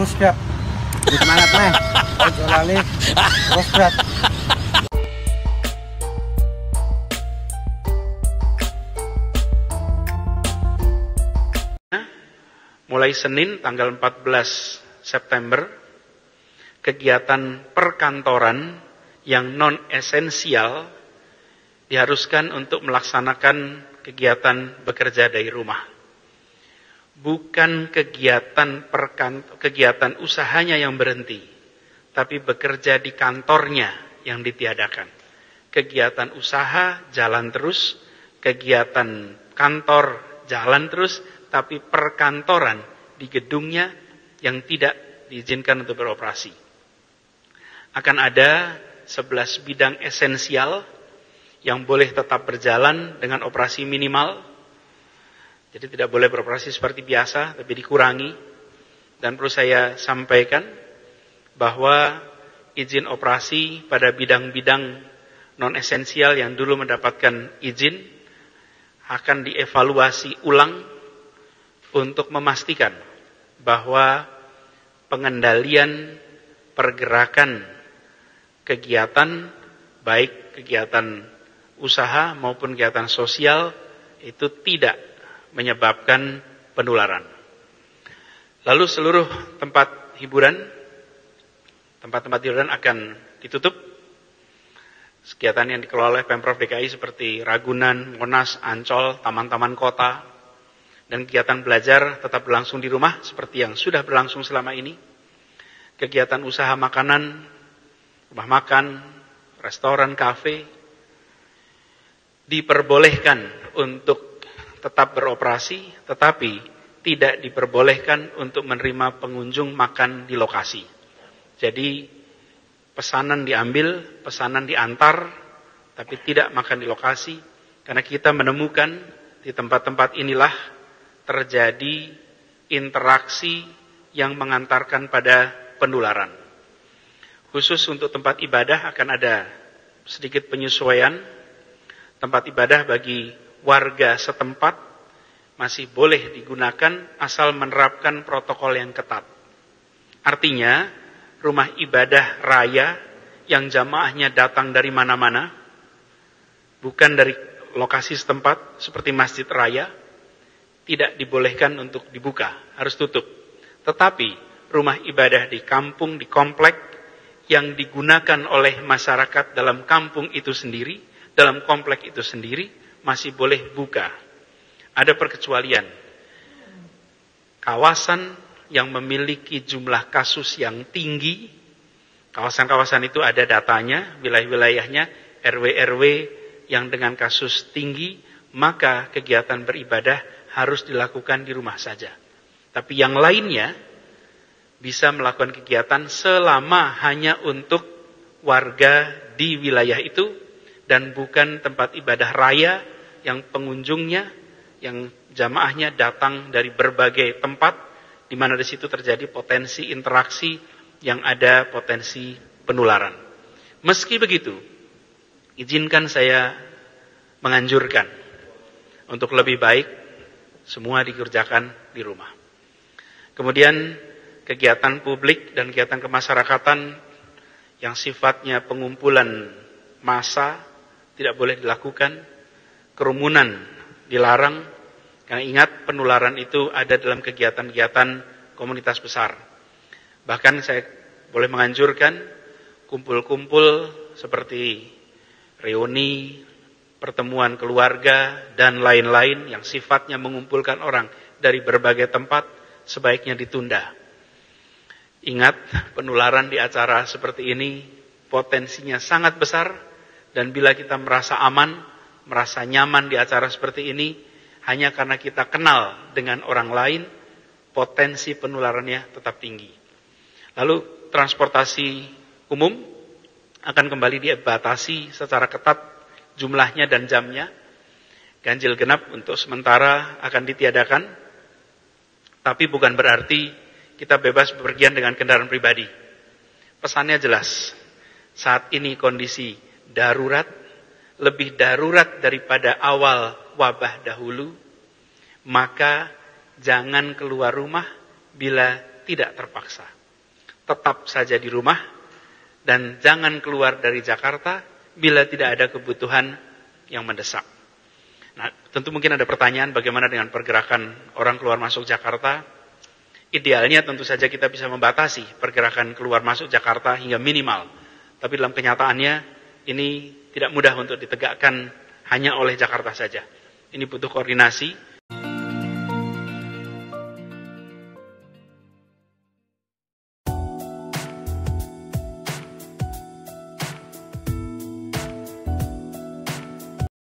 Terus siap. Semangat meh. Ojo lali. Terus berat. Mulai Senin tanggal 14 September, kegiatan perkantoran yang non-esensial diharuskan untuk melaksanakan kegiatan bekerja dari rumah. Bukan kegiatan usahanya yang berhenti, tapi bekerja di kantornya yang ditiadakan. Kegiatan usaha jalan terus, kegiatan kantor jalan terus, tapi perkantoran di gedungnya yang tidak diizinkan untuk beroperasi. Akan ada 11 bidang esensial yang boleh tetap berjalan dengan operasi minimal. Jadi tidak boleh beroperasi seperti biasa, tapi dikurangi. Dan perlu saya sampaikan bahwa izin operasi pada bidang-bidang non-esensial yang dulu mendapatkan izin akan dievaluasi ulang untuk memastikan bahwa pengendalian pergerakan kegiatan, baik kegiatan usaha maupun kegiatan sosial, itu tidak menyebabkan penularan. Lalu seluruh tempat hiburan akan ditutup. Kegiatan yang dikelola oleh Pemprov DKI seperti Ragunan, Monas, Ancol, taman-taman kota, dan kegiatan belajar tetap berlangsung di rumah seperti yang sudah berlangsung selama ini. Kegiatan usaha makanan, rumah makan, restoran, kafe, diperbolehkan untuk tetap beroperasi, tetapi tidak diperbolehkan untuk menerima pengunjung makan di lokasi. Jadi pesanan diambil, pesanan diantar, tapi tidak makan di lokasi, karena kita menemukan di tempat-tempat inilah terjadi interaksi yang mengantarkan pada penularan. Khusus untuk tempat ibadah akan ada sedikit penyesuaian. Tempat ibadah bagi warga setempat masih boleh digunakan asal menerapkan protokol yang ketat. Artinya, rumah ibadah raya yang jamaahnya datang dari mana-mana, bukan dari lokasi setempat seperti masjid raya, tidak dibolehkan untuk dibuka, harus tutup. Tetapi rumah ibadah di kampung, di komplek yang digunakan oleh masyarakat dalam kampung itu sendiri, dalam komplek itu sendiri, masih boleh buka. Ada perkecualian. Kawasan yang memiliki jumlah kasus yang tinggi, kawasan-kawasan itu ada datanya, wilayah-wilayahnya, RW-RW yang dengan kasus tinggi, maka kegiatan beribadah harus dilakukan di rumah saja. Tapi yang lainnya bisa melakukan kegiatan selama hanya untuk warga di wilayah itu dan bukan tempat ibadah raya yang pengunjungnya, yang jamaahnya datang dari berbagai tempat di mana di situ terjadi potensi interaksi yang ada potensi penularan. Meski begitu, izinkan saya menganjurkan untuk lebih baik semua dikerjakan di rumah. Kemudian kegiatan publik dan kegiatan kemasyarakatan yang sifatnya pengumpulan massa tidak boleh dilakukan. Kerumunan dilarang, karena ingat penularan itu ada dalam kegiatan-kegiatan komunitas besar. Bahkan saya boleh menganjurkan kumpul-kumpul seperti reuni, pertemuan keluarga, dan lain-lain yang sifatnya mengumpulkan orang dari berbagai tempat, sebaiknya ditunda. Ingat, penularan di acara seperti ini potensinya sangat besar, dan bila kita merasa aman, merasa nyaman di acara seperti ini, hanya karena kita kenal dengan orang lain, potensi penularannya tetap tinggi. Lalu transportasi umum akan kembali dibatasi secara ketat jumlahnya dan jamnya. Ganjil genap untuk sementara akan ditiadakan, tapi bukan berarti kita bebas bepergian dengan kendaraan pribadi. Pesannya jelas, saat ini kondisi darurat, lebih darurat daripada awal wabah dahulu, maka jangan keluar rumah bila tidak terpaksa. Tetap saja di rumah dan jangan keluar dari Jakarta bila tidak ada kebutuhan yang mendesak. Nah, tentu mungkin ada pertanyaan bagaimana dengan pergerakan orang keluar masuk Jakarta. Idealnya tentu saja kita bisa membatasi pergerakan keluar masuk Jakarta hingga minimal. Tapi dalam kenyataannya ini tidak mudah untuk ditegakkan hanya oleh Jakarta saja. Ini butuh koordinasi